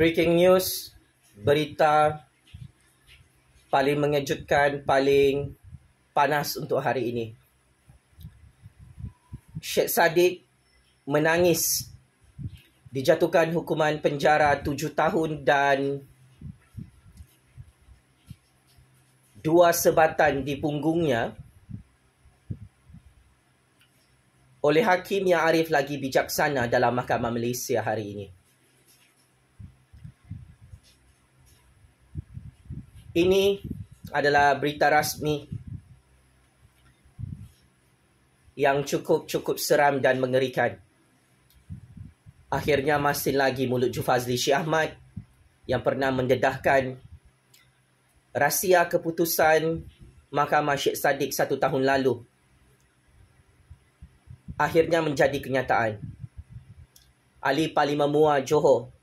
Breaking news, berita paling mengejutkan, paling panas untuk hari ini. Syed Saddiq menangis dijatuhkan hukuman penjara 7 tahun dan 2 sebatan di punggungnya oleh hakim yang arif lagi bijaksana dalam Mahkamah Malaysia hari ini. Ini adalah berita rasmi yang cukup seram dan mengerikan. Akhirnya masih lagi mulut Jufazli Syekh Ahmad yang pernah mendedahkan rahsia keputusan Mahkamah Syed Saddiq 1 tahun lalu akhirnya menjadi kenyataan. Ahli Parlimen Mua Johor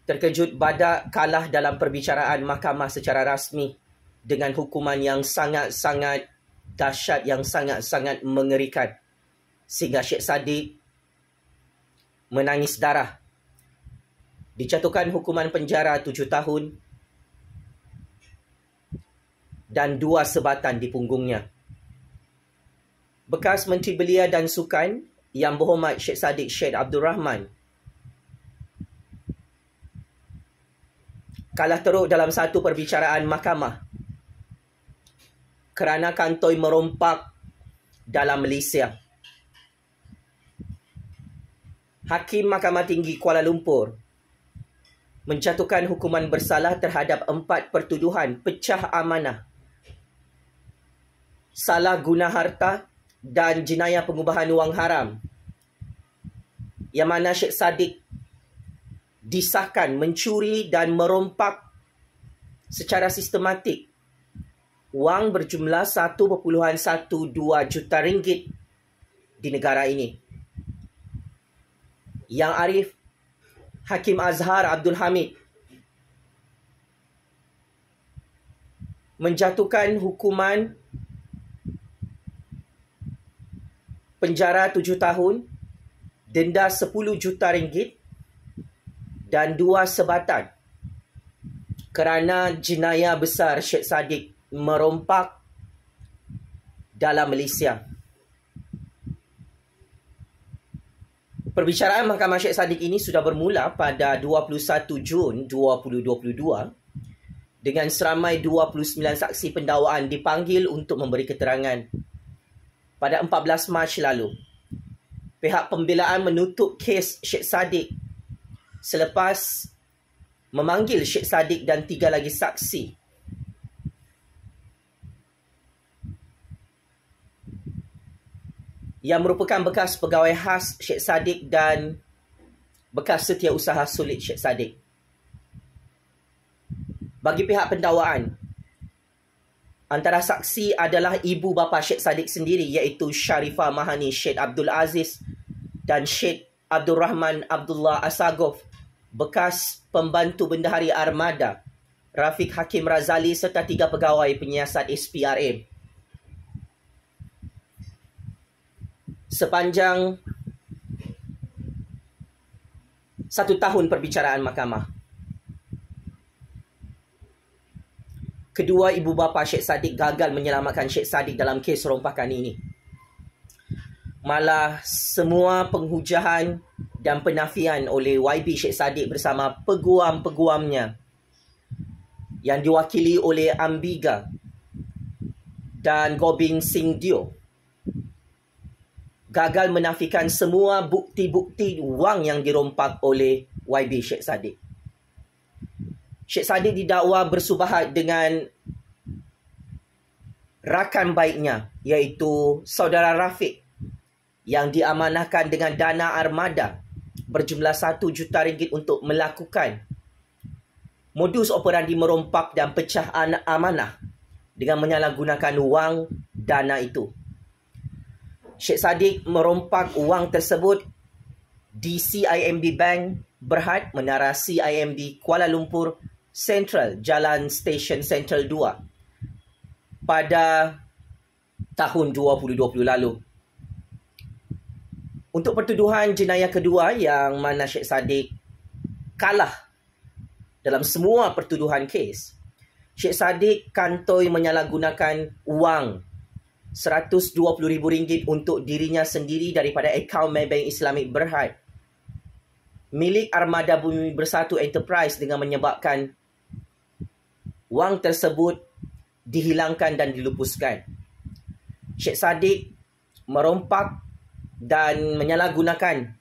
terkejut badak kalah dalam perbicaraan mahkamah secara rasmi dengan hukuman yang sangat-sangat dahsyat, yang sangat-sangat mengerikan, sehingga Syed Saddiq menangis darah. Dijatuhkan hukuman penjara 7 tahun dan 2 sebatan di punggungnya. Bekas Menteri Belia dan Sukan Yang Berhormat Syed Saddiq Syed Abdul Rahman kalah teruk dalam satu perbicaraan mahkamah kerana kantoi merompak dalam Malaysia. Hakim Mahkamah Tinggi Kuala Lumpur menjatuhkan hukuman bersalah terhadap 4 pertuduhan pecah amanah, salah guna harta dan jenayah pengubahan wang haram, yang mana Syed Saddiq disahkan mencuri dan merompak secara sistematik wang berjumlah 1.12 juta ringgit di negara ini. Yang arif Hakim Azhar Abdul Hamid menjatuhkan hukuman penjara 7 tahun, denda 10 juta ringgit dan 2 sebatan kerana jenayah besar Syed Saddiq merompak dalam Malaysia. Perbicaraan Mahkamah Syed Saddiq ini sudah bermula pada 21 Jun 2022 dengan seramai 29 saksi pendakwaan dipanggil untuk memberi keterangan. Pada 14 Mac lalu, pihak pembelaan menutup kes Syed Saddiq selepas memanggil Syed Saddiq dan 3 lagi saksi. Yang merupakan bekas pegawai khas Syed Saddiq dan bekas setiausaha sulit Syed Saddiq. Bagi pihak pendakwaan, antara saksi adalah ibu bapa Syed Saddiq sendiri, iaitu Sharifah Mahani Syed Abdul Aziz dan Syed Abdul Rahman Abdullah Assagof, bekas pembantu bendahari armada Rafiq Hakim Razali serta 3 pegawai penyiasat SPRM. Sepanjang 1 tahun perbicaraan mahkamah, kedua ibu bapa Syed Saddiq gagal menyelamatkan Syed Saddiq dalam kes rompakan ini. Malah semua penghujahan dan penafian oleh YB Syed Saddiq bersama peguam-peguamnya yang diwakili oleh Ambiga dan Gobind Singh Dio gagal menafikan semua bukti-bukti wang yang dirompak oleh YB Syed Saddiq. Syed Saddiq didakwa bersubahat dengan rakan baiknya, iaitu saudara Rafiq, yang diamanahkan dengan dana armada berjumlah 1 juta ringgit untuk melakukan modus operandi merompak dan pecah amanah dengan menyalahgunakan wang dana itu. Syed Saddiq merompak wang tersebut di CIMB Bank Berhad, Menara CIMB Kuala Lumpur Central, Jalan Stesen Central 2 pada tahun 2020 lalu. Untuk pertuduhan jenayah kedua yang mana Syed Saddiq kalah dalam semua pertuduhan kes, Syed Saddiq kantoi menyalahgunakan wang RM120,000 untuk dirinya sendiri daripada akaun Maybank Islamic Berhad milik Armada Bumi Bersatu Enterprise dengan menyebabkan wang tersebut dihilangkan dan dilupuskan. Syed Saddiq merompak dan menyalahgunakan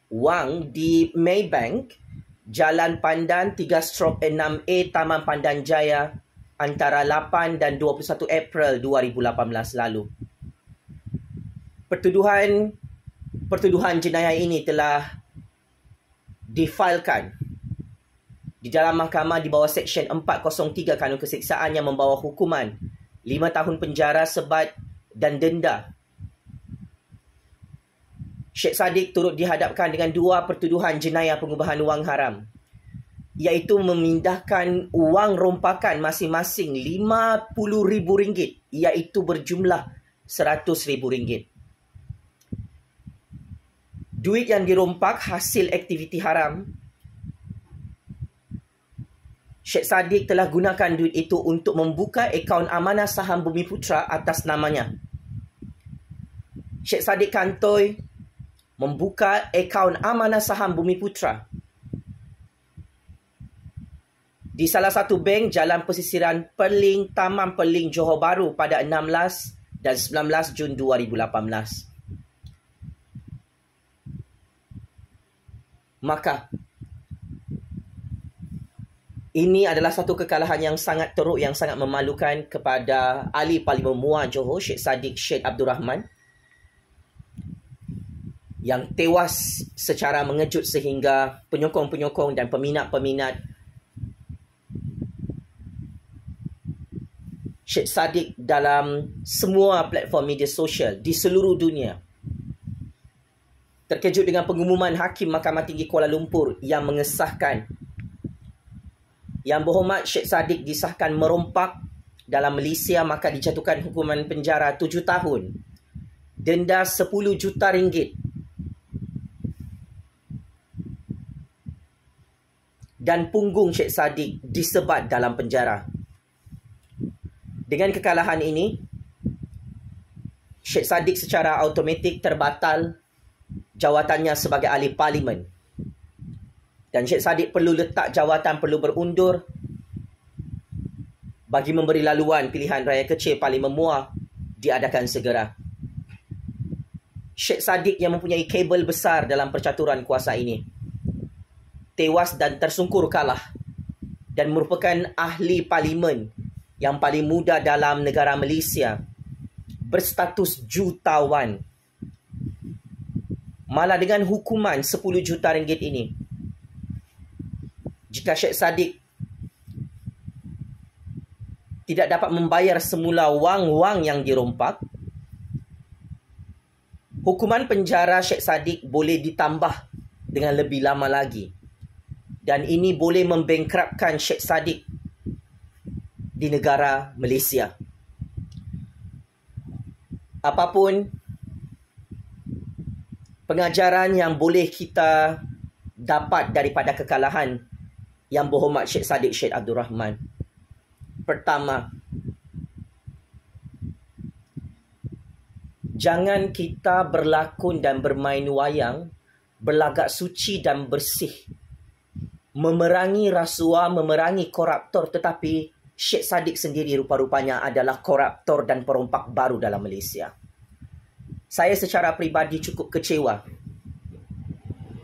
wang di Maybank Jalan Pandan 3/6A Taman Pandan Jaya antara 8 dan 21 April 2018 lalu. Pertuduhan jenayah ini telah difailkan di dalam mahkamah di bawah Seksyen 403 Kanun Keseksaan yang membawa hukuman 5 tahun penjara, sebat dan denda. Syed Saddiq turut dihadapkan dengan 2 pertuduhan jenayah pengubahan wang haram, iaitu memindahkan wang rompakan masing-masing RM50,000, iaitu berjumlah RM100,000. Duit yang dirompak hasil aktiviti haram, Syed Saddiq telah gunakan duit itu untuk membuka akaun Amanah Saham Bumiputra atas namanya. Syed Saddiq kantoi membuka akaun Amanah Saham Bumiputra di salah satu bank Jalan Pesisiran Perling, Taman Perling, Johor Bahru pada 16 dan 19 Jun 2018. Maka, ini adalah satu kekalahan yang sangat teruk, yang sangat memalukan kepada Ahli Parlimen Muar Johor, Syed Saddiq Syed Abdul Rahman, yang tewas secara mengejut sehingga penyokong-penyokong dan peminat-peminat Syed Saddiq dalam semua platform media sosial di seluruh dunia terkejut dengan pengumuman Hakim Mahkamah Tinggi Kuala Lumpur yang mengesahkan Yang Berhormat Syed Saddiq disahkan merompak dalam Malaysia, maka dijatuhkan hukuman penjara 7 tahun, denda RM10 juta, dan punggung Syed Saddiq disebat dalam penjara. Dengan kekalahan ini, Syed Saddiq secara automatik terbatal jawatannya sebagai Ahli Parlimen. Dan Syed Saddiq perlu letak jawatan, perlu berundur bagi memberi laluan pilihan raya kecil Parlimen Muar diadakan segera. Syed Saddiq yang mempunyai kabel besar dalam percaturan kuasa ini tewas dan tersungkur kalah dan merupakan ahli parlimen yang paling muda dalam negara Malaysia berstatus jutawan. Malah dengan hukuman RM10 juta ini, jika Syed Saddiq tidak dapat membayar semula wang-wang yang dirompak, hukuman penjara Syed Saddiq boleh ditambah dengan lebih lama lagi. Dan ini boleh membangkrupkan Syed Saddiq di negara Malaysia. Apapun pengajaran yang boleh kita dapat daripada kekalahan Yang Berhormat Syed Saddiq Syed Abdul Rahman. Pertama, jangan kita berlakon dan bermain wayang, berlagak suci dan bersih, memerangi rasuah, memerangi koruptor, tetapi Syed Saddiq sendiri rupa-rupanya adalah koruptor dan perompak baru dalam Malaysia. Saya secara peribadi cukup kecewa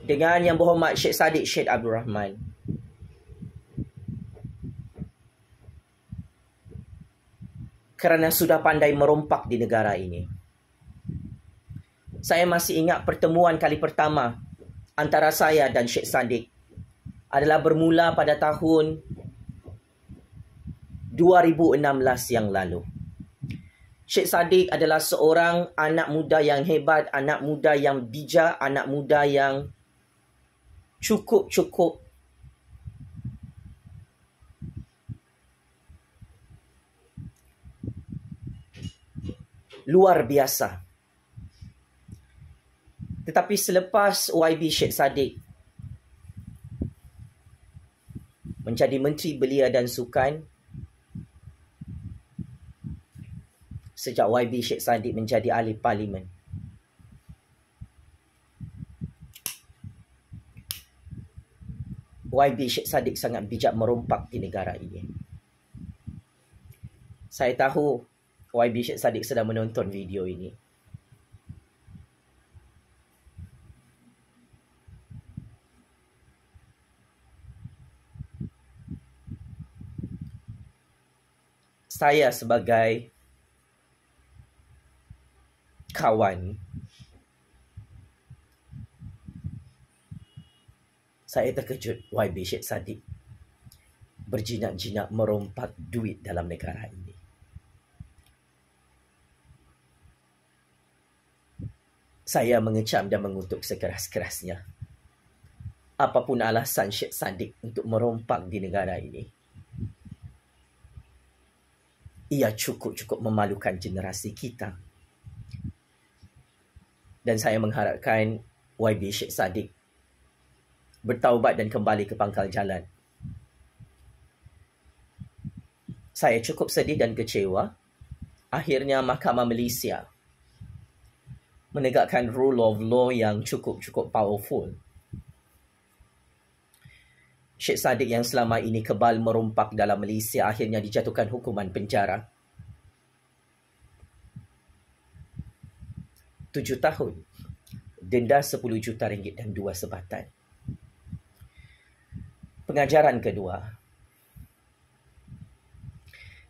dengan Yang Berhormat Syed Saddiq Syed Abdul Rahman. Kerana sudah pandai merompak di negara ini. Saya masih ingat pertemuan kali pertama antara saya dan Syed Saddiq adalah bermula pada tahun 2016 yang lalu. Syed Saddiq adalah seorang anak muda yang hebat, anak muda yang bijak, anak muda yang cukup luar biasa. Tetapi selepas YB Syed Saddiq menjadi Menteri Belia dan Sukan, sejak YB Syed Saddiq menjadi Ahli Parlimen, YB Syed Saddiq sangat bijak merompak di negara ini. Saya tahu YB Syed Saddiq sedang menonton video ini. Saya sebagai kawan, saya terkejut YB Syed Saddiq berjinak-jinak merompak duit dalam negara ini. Saya mengecam dan mengutuk sekeras-kerasnya. Apapun alasan Syed Saddiq untuk merompak di negara ini, ia cukup-cukup memalukan generasi kita. Dan saya mengharapkan YB Syed Saddiq bertaubat dan kembali ke pangkal jalan. Saya cukup sedih dan kecewa. Akhirnya Mahkamah Malaysia menegakkan rule of law yang cukup-cukup powerful. Syed Saddiq yang selama ini kebal merompak dalam Malaysia akhirnya dijatuhkan hukuman penjara 7 tahun, denda 10 juta ringgit dan 2 sebatan. Pengajaran kedua,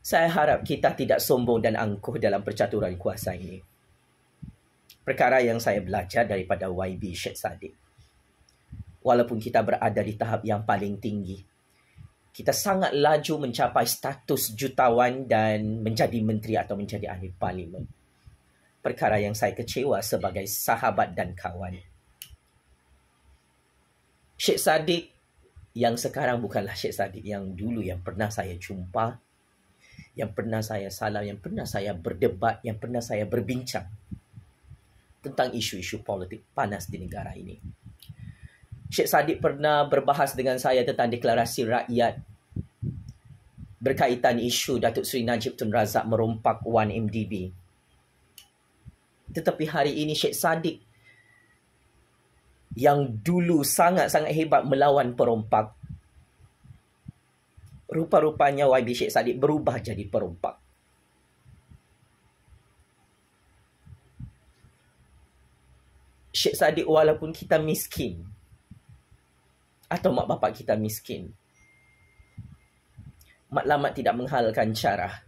saya harap kita tidak sombong dan angkuh dalam percaturan kuasa ini. Perkara yang saya belajar daripada YB Syed Saddiq, walaupun kita berada di tahap yang paling tinggi, kita sangat laju mencapai status jutawan dan menjadi menteri atau menjadi ahli parlimen. Perkara yang saya kecewa sebagai sahabat dan kawan. Syed Saddiq yang sekarang bukanlah Syed Saddiq yang dulu, yang pernah saya jumpa, yang pernah saya salam, yang pernah saya berdebat, yang pernah saya berbincang tentang isu-isu politik panas di negara ini. Syed Saddiq pernah berbahas dengan saya tentang deklarasi rakyat berkaitan isu Datuk Seri Najib Tun Razak merompak 1MDB. Tetapi hari ini Syed Saddiq yang dulu sangat-sangat hebat melawan perompak, rupa-rupanya YB Syed Saddiq berubah jadi perompak. Syed Saddiq, walaupun kita miskin atau mak bapak kita miskin, matlamat tidak menghalalkan cara.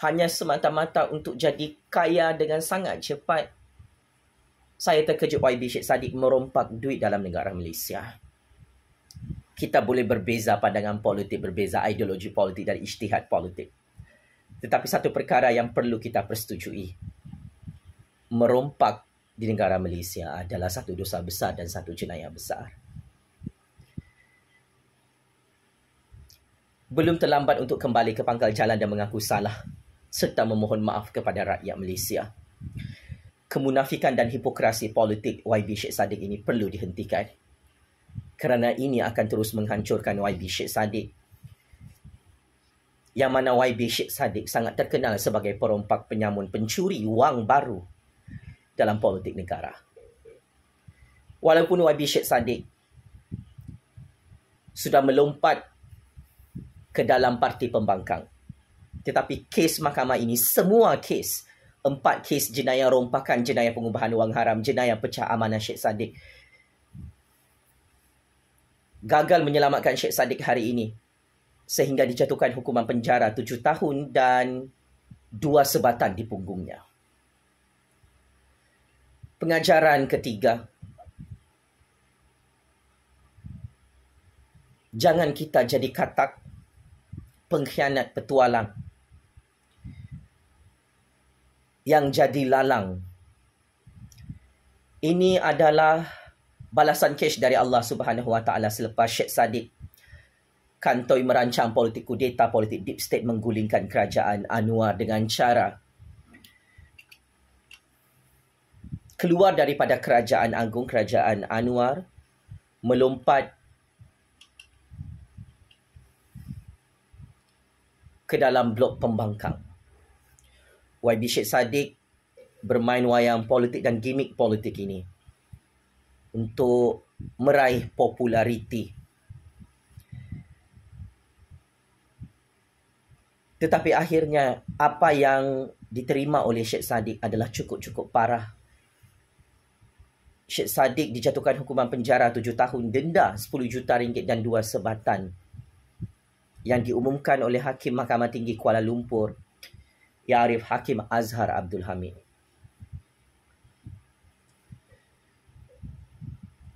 Hanya semata-mata untuk jadi kaya dengan sangat cepat, saya terkejut YB Syed Saddiq merompak duit dalam negara Malaysia. Kita boleh berbeza pandangan politik, berbeza ideologi politik dan ijtihad politik. Tetapi satu perkara yang perlu kita persetujui, merompak di negara Malaysia adalah satu dosa besar dan satu jenayah besar. Belum terlambat untuk kembali ke pangkal jalan dan mengaku salah serta memohon maaf kepada rakyat Malaysia. Kemunafikan dan hipokrasi politik YB Syed Saddiq ini perlu dihentikan, kerana ini akan terus menghancurkan YB Syed Saddiq, yang mana YB Syed Saddiq sangat terkenal sebagai perompak, penyamun, pencuri wang baru dalam politik negara. Walaupun YB Syed Saddiq sudah melompat ke dalam parti pembangkang, tetapi kes mahkamah ini, semua kes, 4 kes jenayah rompakan, jenayah pengubahan wang haram, jenayah pecah amanah Syed Saddiq, gagal menyelamatkan Syed Saddiq hari ini sehingga dijatuhkan hukuman penjara 7 tahun dan 2 sebatan di punggungnya. Pengajaran ketiga, jangan kita jadi katak pengkhianat petualang yang jadi lalang. Ini adalah balasan cash dari Allah Subhanahu Wa Taala selepas Syed Saddiq kantoi merancang politik kudeta, politik deep state, menggulingkan kerajaan Anwar dengan cara keluar daripada kerajaan agung, kerajaan Anwar, melompat ke dalam blok pembangkang. YB Syed Saddiq bermain wayang politik dan gimmick politik ini untuk meraih populariti. Tetapi akhirnya apa yang diterima oleh Syed Saddiq adalah cukup-cukup parah. Syed Saddiq dijatuhkan hukuman penjara 7 tahun, denda 10 juta ringgit dan 2 sebatan yang diumumkan oleh Hakim Mahkamah Tinggi Kuala Lumpur, Yarif Hakim Azhar Abdul Hamid.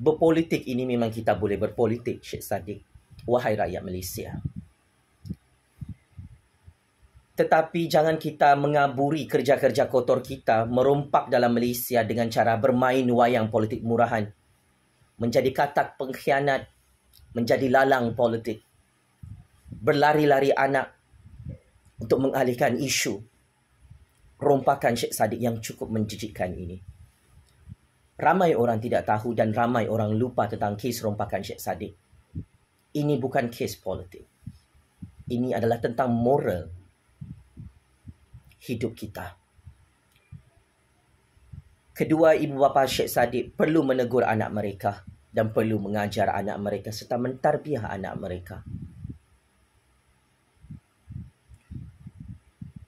Berpolitik ini memang kita boleh berpolitik, Syed Saddiq, wahai rakyat Malaysia. Tetapi jangan kita mengaburi kerja-kerja kotor kita, merompak dalam Malaysia dengan cara bermain wayang politik murahan, menjadi katak pengkhianat, menjadi lalang politik, berlari-lari anak untuk mengalihkan isu rompakan Syed Saddiq yang cukup menjijikkan ini. Ramai orang tidak tahu dan ramai orang lupa tentang kes rompakan Syed Saddiq. Ini bukan kes politik. Ini adalah tentang moral hidup kita. Kedua ibu bapa Syed Saddiq perlu menegur anak mereka dan perlu mengajar anak mereka serta mentarbiah anak mereka.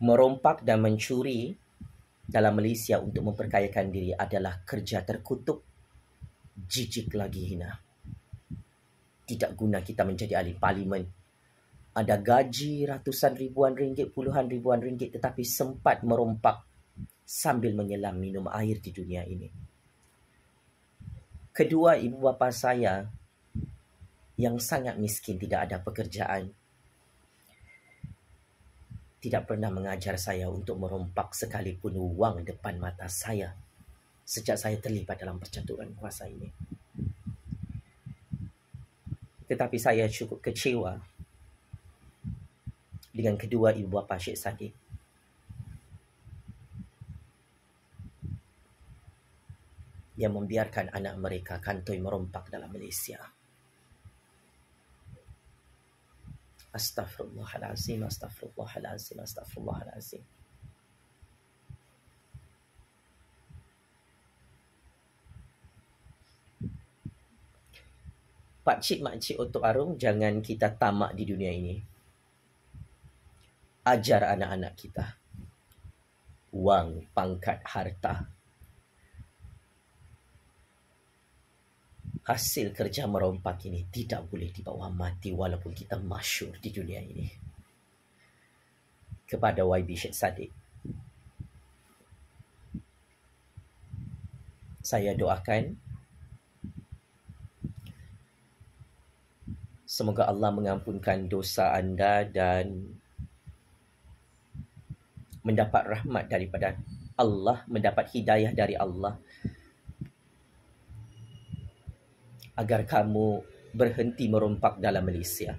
Merompak dan mencuri dalam Malaysia untuk memperkayakan diri adalah kerja terkutuk, jijik lagi hina. Tidak guna kita menjadi ahli parlimen. Ada gaji ratusan ribuan ringgit, puluhan ribuan ringgit, tetapi sempat merompak sambil menyelam minum air di dunia ini. Kedua ibu bapa saya yang sangat miskin, tidak ada pekerjaan, tidak pernah mengajar saya untuk merompak sekalipun wang depan mata saya sejak saya terlibat dalam percaturan kuasa ini. Tetapi saya cukup kecewa dengan kedua ibu bapa Syed Saddiq. Yang membiarkan anak mereka kantoi merompak dalam Malaysia. Astaghfirullahalazim, astaghfirullahalazim, astaghfirullahalazim. Pakcik makcik Otok Arung, jangan kita tamak di dunia ini. Ajar anak-anak kita. Wang, pangkat, harta. Hasil kerja merompak ini tidak boleh dibawa mati walaupun kita masyhur di dunia ini. Kepada YB Syed Saddiq, saya doakan semoga Allah mengampunkan dosa anda dan mendapat rahmat daripada Allah, mendapat hidayah dari Allah, agar kamu berhenti merompak dalam Malaysia.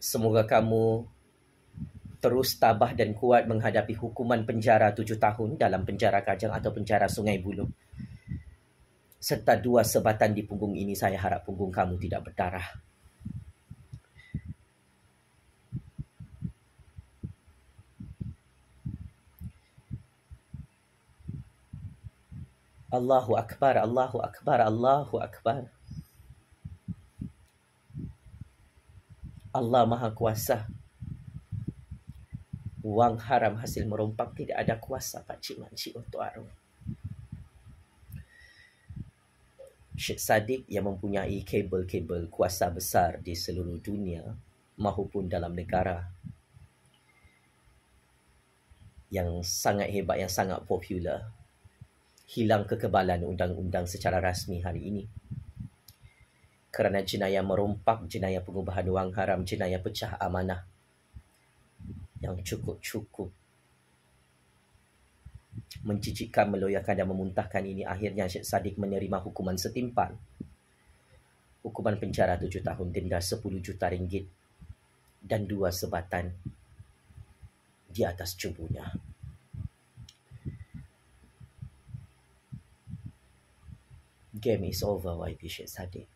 Semoga kamu terus tabah dan kuat menghadapi hukuman penjara 7 tahun dalam penjara Kajang atau penjara Sungai Buloh. Serta 2 sebatan di punggung ini, saya harap punggung kamu tidak berdarah. Allahu Akbar, Allahu Akbar, Allahu Akbar. Allah Maha Kuasa. Wang haram hasil merompak tidak ada kuasa pakcik makcik untuk arung. Syed Saddiq yang mempunyai kabel-kabel kuasa besar di seluruh dunia maupun dalam negara yang sangat hebat, yang sangat popular, hilang kekebalan undang-undang secara rasmi hari ini kerana jenayah merompak, jenayah pengubahan wang haram, jenayah pecah amanah yang cukup-cukup menjijikkan, meloyakan dan memuntahkan ini. Akhirnya Syed Saddiq menerima hukuman setimpal, hukuman penjara 7 tahun, denda 10 juta ringgit dan 2 sebatan di atas tubuhnya. Game is over, YB Syed Saddiq.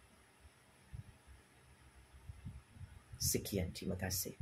Sekian, terima kasih.